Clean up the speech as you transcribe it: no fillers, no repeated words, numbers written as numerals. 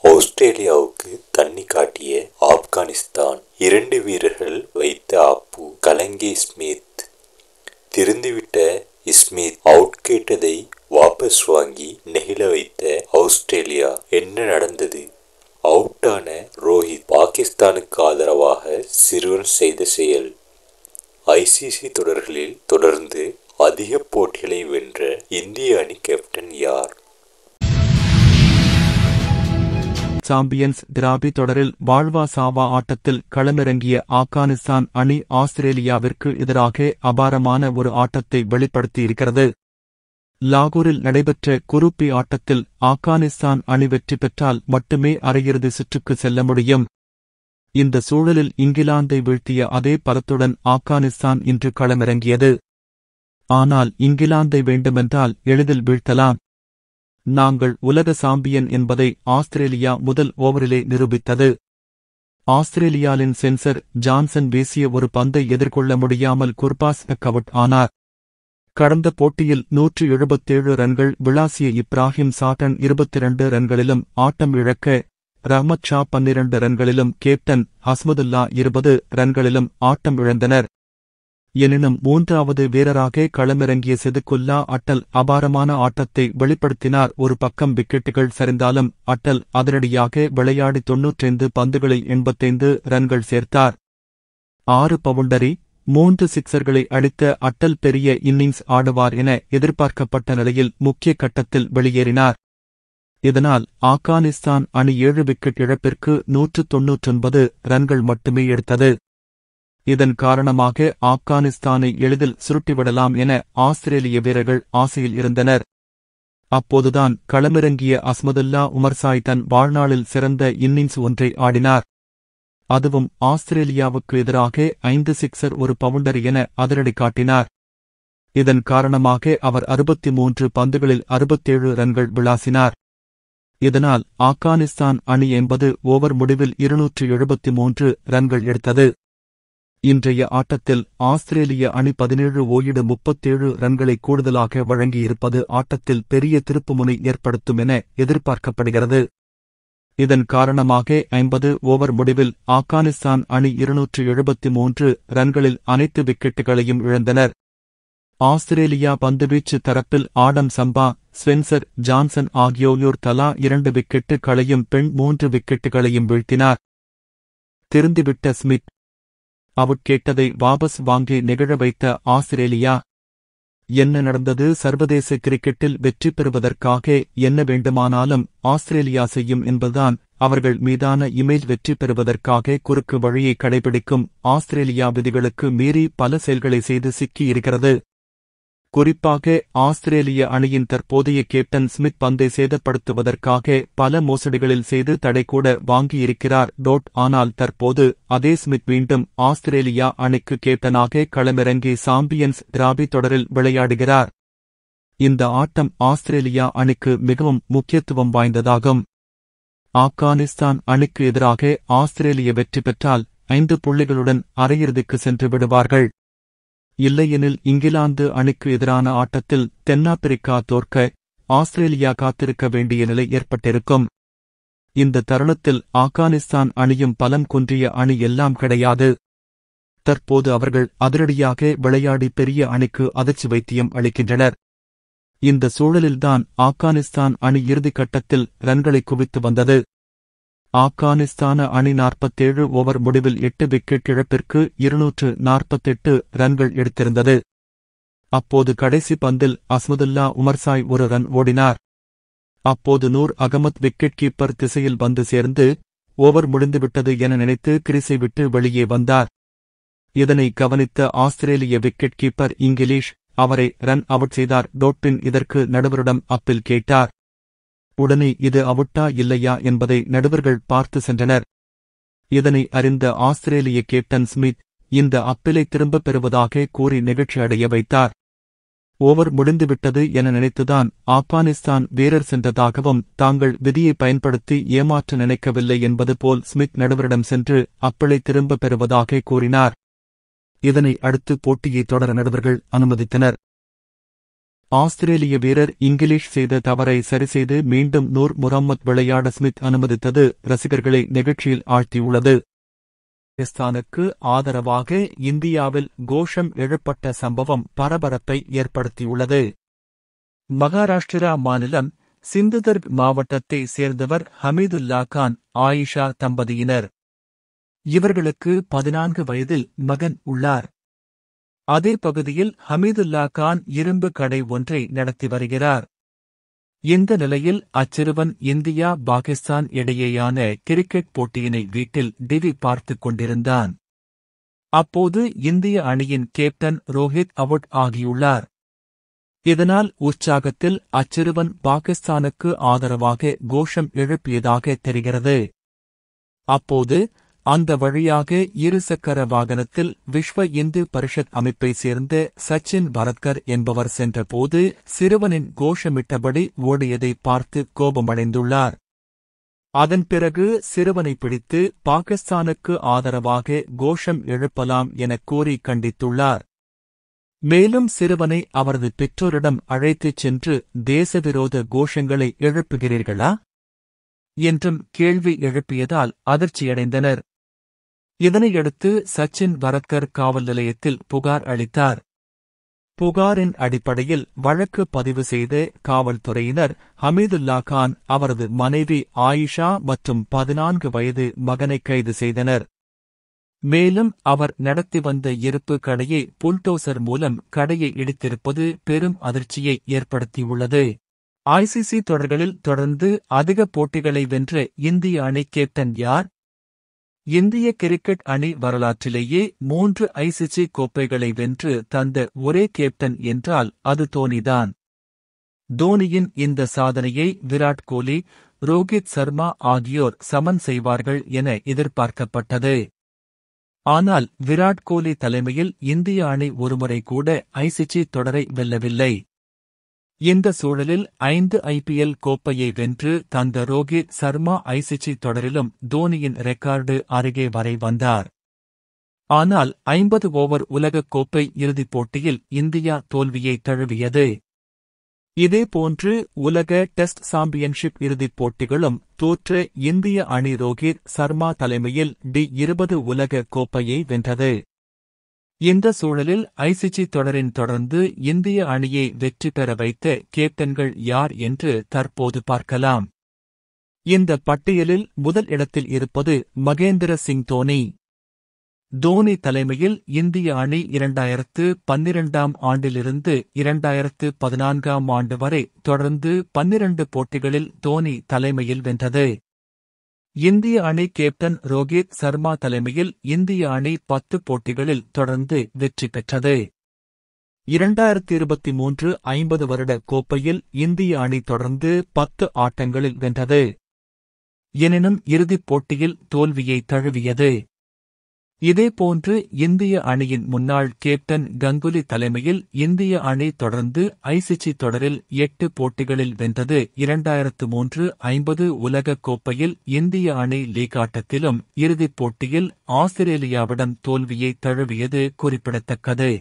ஆஸ்திரேலியாவுக்கு தண்ணி காட்டிய ஆப்கானிஸ்தான். 2 வீரர்கள் வைத்த ஆப்பு. கலங்கிய ஸ்மித். திருந்திவிட்ட ஸ்மித் அவுட் கேட்டதை வாபஸ் வாங்கி நெகிழ வைத்த ஆஸ்திரேலியா. என்ன நடந்தது? அவுட்டான ரோஹித் பாகிஸ்தானுக்கு ஆதரவாக சிறுவன் செய்த செயல். ஐசிசி தொடர்களில் தொடர்ந்து அதிக போட்டிகளை வென்ற இந்திய அணி கேப்டன் யார்? சாம்பியன்ஸ் டிராபி தொடரில் வாழ்வா சாவா ஆட்டத்தில் களமிறங்கிய ஆப்கானிஸ்தான் அணி ஆஸ்திரேலியாவிற்கு எதிராக அபாரமான ஒரு ஆட்டத்தை வெளிப்படுத்தியிருக்கிறது. லாகூரில் நடைபெற்ற குரூப் பி ஆட்டத்தில் ஆப்கானிஸ்தான் அணி வெற்றி பெற்றால் மட்டுமே அரையிறுதி சுற்றுக்கு செல்ல முடியும். இந்த சூழலில் இங்கிலாந்தை வீழ்த்திய அதே பலத்துடன் ஆப்கானிஸ்தான் இன்று களமிறங்கியது. ஆனால் இங்கிலாந்தை வேண்டுமென்றால் எளிதில் வீழ்த்தலாம். நாங்கள் உலக சாம்பியன் என்பதை ஆஸ்திரேலியா முதல் ஓவரிலே நிரூபித்தது. ஆஸ்திரேலியாவின் சென்சர் ஜான்சன் வீசிய ஒரு பந்தை எதிர்கொள்ள முடியாமல் குர்பாஸ் அவுட் ஆனார். கடந்த போட்டியில் 177 ரன்கள் விளாசிய இப்ராஹிம் சாட்டன் 22 ரன்களிலும் ஆட்டம் இழக்க, ரஹ்மத் ஷா 12 ரன்களிலும் கேப்டன் ஹஸ்மதுல்லா 20 ரன்களிலும் ஆட்டம் இழந்தனர். எனினும் 3வது வீரராக களமிறங்கிய செதுக்குல்லா அட்டல் அபாரமான ஆட்டத்தை வெளிப்படுத்தினார். ஒரு பக்கம் விக்கெட்டுகள் சரிந்தாலும் அட்டல் அதிரடியாக விளையாடி 95 பந்துகளில் 85 ரன்கள் சேர்த்தார். 6 பவுண்டரி 3 சிக்சர்களை அடித்த அட்டல் பெரிய இன்னிங்ஸ் ஆடுவார் என எதிர்பார்க்கப்பட்ட நிலையில் முக்கிய கட்டத்தில் வெளியேறினார். இதனால் ஆப்கானிஸ்தான் அணி 7 விக்கெட் இழப்பிற்கு 199 ரன்கள் மட்டுமே எடுத்தது. இதன் காரணமாக ஆப்கானிஸ்தானை எளிதில் சுருட்டிவிடலாம் என ஆஸ்திரேலிய வீரர்கள் ஆசையில் இருந்தனர். அப்போதுதான் களமிறங்கிய அஸ்மதுல்லா உமர்சாய் தன் வாழ்நாளில் சிறந்த இன்னிங்ஸ் ஒன்றை ஆடினார். அதுவும் ஆஸ்திரேலியாவுக்கு எதிராக 5 சிக்சர் 1 பவுண்டரி என அதிரடி காட்டினார். இதன் காரணமாக அவர் 63 பந்துகளில் 67 ரன்கள் விளாசினார். இதனால் ஆப்கானிஸ்தான் அணி 80 ஓவர் முடிவில் 273 ரன்கள் எடுத்தது. இன்றைய ஆட்டத்தில் ஆஸ்திரேலிய அணி 17/37 ரன்களை கூடுதலாக வழங்கியிருப்பது ஆட்டத்தில் பெரிய திருப்புமுனை ஏற்படுத்தும் என எதிர்பார்க்கப்படுகிறது. இதன் காரணமாக 50 ஓவர் முடிவில் ஆப்கானிஸ்தான் அணி 273 ரன்களில் அனைத்து விக்கெட்டுகளையும் இழந்தனர். ஆஸ்திரேலியா பந்துவீச்சு தரப்பில் ஆடம் சம்பா, ஸ்பென்சர் ஜான்சன் ஆகியோர் தலா 2 விக்கெட்டுகளையும் பெண் 3 விக்கெட்டுகளையும் வீழ்த்தினார். திருந்திவிட்ட ஸ்மித் அவுட் கேட்டதை வாபஸ் வாங்கி நெகிழ வைத்த ஆஸ்திரேலியா. என்ன நடந்தது? சர்வதேச கிரிக்கெட்டில் வெற்றி பெறுவதற்காக என்ன வேண்டுமானாலும் ஆஸ்திரேலியா செய்யும் என்பதுதான் அவர்கள் மீதான இமேஜ். வெற்றி பெறுவதற்காக குறுக்கு வழியை கடைபிடிக்கும் ஆஸ்திரேலியா விதிகளுக்கு மீறி பல செயல்களை செய்து சிக்கியிருக்கிறது. குறிப்பாக ஆஸ்திரேலிய அணியின் தற்போதைய கேப்டன் ஸ்மித் பந்தை சேதப்படுத்துவதற்காக பல மோசடிகளில் செய்து தடை கூட வாங்கியிருக்கிறார். ஆனால் தற்போது அதே ஸ்மித் மீண்டும் ஆஸ்திரேலியா அணிக்கு கேப்டனாக களமிறங்கி சாம்பியன்ஸ் டிராபி தொடரில் விளையாடுகிறார். இந்த ஆட்டம் ஆஸ்திரேலியா அணிக்கு மிகவும் முக்கியத்துவம் வாய்ந்ததாகும். ஆப்கானிஸ்தான் அணிக்கு எதிராக ஆஸ்திரேலிய வெற்றி பெற்றால் 5 புள்ளிகளுடன் அரையிறுதிக்கு சென்று விடுவார்கள். இல்லையெனில் இங்கிலாந்து அணிக்கு எதிரான ஆட்டத்தில் தென்னாப்பிரிக்கா தோற்க ஆஸ்திரேலியா காத்திருக்க வேண்டிய நிலை ஏற்பட்டிருக்கும். இந்த தருணத்தில் ஆப்கானிஸ்தான் அணியும் பலம் குன்றிய அணி எல்லாம் கிடையாது. தற்போது அவர்கள் அதிரடியாக விளையாடி பெரிய அணிக்கு அதிர்ச்சி வைத்தியம் அளிக்கின்றனர். இந்த சூழலில்தான் ஆப்கானிஸ்தான் அணி இறுதிக்கட்டத்தில் ரன்களை குவித்து வந்தது. ஆப்கானிஸ்தான அணி 47 ஓவர் முடிவில் 8 விக்கெட் இழப்பிற்கு 248 ரன்கள் எடுத்திருந்தது. அப்போது கடைசி பந்தில் அஸ்மதுல்லா உமர்சாய் 1 ரன் ஓடினார். அப்போது நூர் அகமத் விக்கெட் கீப்பர் திசையில் வந்து சேர்ந்து ஓவர் முடிந்துவிட்டது என நினைத்து கிரீஸை விட்டு வெளியே வந்தார். இதனை கவனித்த ஆஸ்திரேலிய விக்கெட் கீப்பர் இங்கிலீஷ் அவரை ரன் அவுட் செய்தார். பின் இதற்கு நடுவரிடம் அப்பீல் கேட்டார். உடனே இது அவுட்டா இல்லையா என்பதை நடுவர்கள் பார்த்து சென்றனர். இதனை அறிந்த ஆஸ்திரேலிய கேப்டன் ஸ்மித் இந்த அப்பீலை திரும்பப் பெறுவதாக கூறி நெகிழ்ச்சி அடைய வைத்தார். ஓவர் முடிந்துவிட்டது என நினைத்துதான் ஆப்கானிஸ்தான் வீரர் சென்றதாகவும் தாங்கள் விதியை பயன்படுத்தி ஏமாற்ற நினைக்கவில்லை என்பது போல் ஸ்மித் நடுவரிடம் சென்று அப்பீலை திரும்பப் பெறுவதாக கூறினார். இதனை அடுத்து போட்டியை தொடர நடுவர்கள் அனுமதித்தனர். ஆஸ்திரேலிய வீரர் இங்கிலீஷ் செய்த தவறை சரிசெய்து மீண்டும் நூர் முகம்மது விளையாட ஸ்மித் அனுமதித்தது ரசிகர்களை நெகிழ்ச்சியில் ஆழ்த்தியுள்ளது. பாகிஸ்தானுக்கு ஆதரவாக இந்தியாவில் கோஷம் எழுப்பப்பட்ட சம்பவம் பரபரப்பை ஏற்படுத்தியுள்ளது. மகாராஷ்டிரா மாநிலம் சிந்துதர்க் மாவட்டத்தை சேர்ந்தவர் ஹமீதுல்லா கான், ஆயிஷா தம்பதியினர். இவர்களுக்கு 14 வயதில் மகன் உள்ளார். அதே பகுதியில் ஹமீதுல்லா கான் இரும்பு கடை ஒன்றை நடத்தி வருகிறார். இந்த நிலையில் அச்சிறுவன் இந்தியா பாகிஸ்தான் இடையேயான கிரிக்கெட் போட்டியினை வீட்டில் டிவி பார்த்துக் கொண்டிருந்தான். அப்போது இந்திய அணியின் கேப்டன் ரோஹித் அவுட் ஆகியுள்ளார். இதனால் உற்சாகத்தில் அச்சிறுவன் பாகிஸ்தானுக்கு ஆதரவாக கோஷம் எழுப்பியதாக தெரிகிறது. அப்போது அந்த வழியாக இருசக்கர வாகனத்தில் விஸ்வ இந்து பரிஷத் அமைப்பை சேர்ந்த சச்சின் பரத்கர் என்பவர் சென்றபோது சிறுவனின் கோஷமிட்டபடி ஓடியதை பார்த்து கோபமடைந்துள்ளார். அதன் பிறகு சிறுவனை பிடித்து பாகிஸ்தானுக்கு ஆதரவாக கோஷம் எழுப்பலாம் எனக் கூறி கண்டித்துள்ளார். மேலும் சிறுவனை அவரது பெற்றோரிடம் அழைத்துச் சென்று தேசவிரோத கோஷங்களை எழுப்புகிறீர்களா என்றும் கேள்வி எழுப்பியதால் அதிர்ச்சியடைந்தனர். இதனையடுத்து சச்சின் பரத்கர் காவல் நிலையத்தில் புகார் அளித்தார். புகாரின் அடிப்படையில் வழக்கு பதிவு செய்த காவல்துறையினர் ஹமீதுல்லா கான், அவரது மனைவி ஆயிஷா மற்றும் 14 வயது மகனை கைது செய்தனர். மேலும் அவர் நடத்தி வந்த இருப்பு கடையை புல்டோசர் மூலம் கடையை இடித்திருப்பது பெரும் அதிர்ச்சியை ஏற்படுத்தியுள்ளது. ஐசிசி தொடர்களில் தொடர்ந்து அதிக போட்டிகளை வென்ற இந்திய அணி கேப்டன் யார்? இந்திய கிரிக்கெட் அணி வரலாற்றிலேயே 3 ஐசிசி கோப்பைகளை வென்று தந்த ஒரே கேப்டன் என்றால் அது தோனிதான். தோனியின் இந்த சாதனையை விராட் கோலி, ரோஹித் சர்மா ஆகியோர் சமன் செய்வார்கள் என எதிர்பார்க்கப்பட்டது. ஆனால் விராட் கோலி தலைமையில் இந்திய அணி ஒருமுறை கூட ஐசிசி தொடரை வெல்லவில்லை. இந்த சூழலில் 5 ஐபிஎல் கோப்பையை வென்று தந்த ரோஹித் சர்மா ஐசிசி தொடரிலும் தோனியின் ரெக்கார்டு அருகே வரை வந்தார். ஆனால் 50 ஓவர் உலகக் கோப்பை இறுதிப் போட்டியில் இந்தியா தோல்வியை தழுவியது. இதேபோன்று உலக டெஸ்ட் சாம்பியன்ஷிப் இறுதிப் போட்டிகளும் தோற்ற இந்திய அணி ரோஹித் சர்மா தலைமையில் டி20 உலக கோப்பையை வென்றது. இந்த சூழலில் ஐசிசி தொடரின் தொடர்ந்து இந்திய அணியை வெற்றி பெற வைத்த கேப்டன்கள் யார் என்று தற்போது பார்க்கலாம். இந்த பட்டியலில் முதல் இடத்தில் இருப்பது மகேந்திர சிங் தோனி. தோனி தலைமையில் இந்திய அணி 2012ஆம் ஆண்டிலிருந்து 2014ஆம் ஆண்டு வரை தொடர்ந்து 12 போட்டிகளில் தோனி தலைமையில் வென்றது. இந்திய அணி கேப்டன் ரோஹித் சர்மா தலைமையில் இந்திய அணி 10 போட்டிகளில் தொடர்ந்து வெற்றி பெற்றது. 2023 50 வருட கோப்பையில் இந்திய அணி தொடர்ந்து 10 ஆட்டங்களில் வென்றது. எனினும் இறுதிப் போட்டியில் தோல்வியை தழுவியது. இதேபோன்று இந்திய அணியின் முன்னாள் கேப்டன் கங்குலி தலைமையில் இந்திய அணி தொடர்ந்து ஐசிசி தொடரில் 8 போட்டிகளில் வென்றது. 2003 50 உலகக் கோப்பையில் இந்திய அணி லீக் ஆட்டத்திலும் இறுதிப் போட்டியில் ஆஸ்திரேலியாவிடம் தோல்வியை தழுவியது குறிப்பிடத்தக்கது.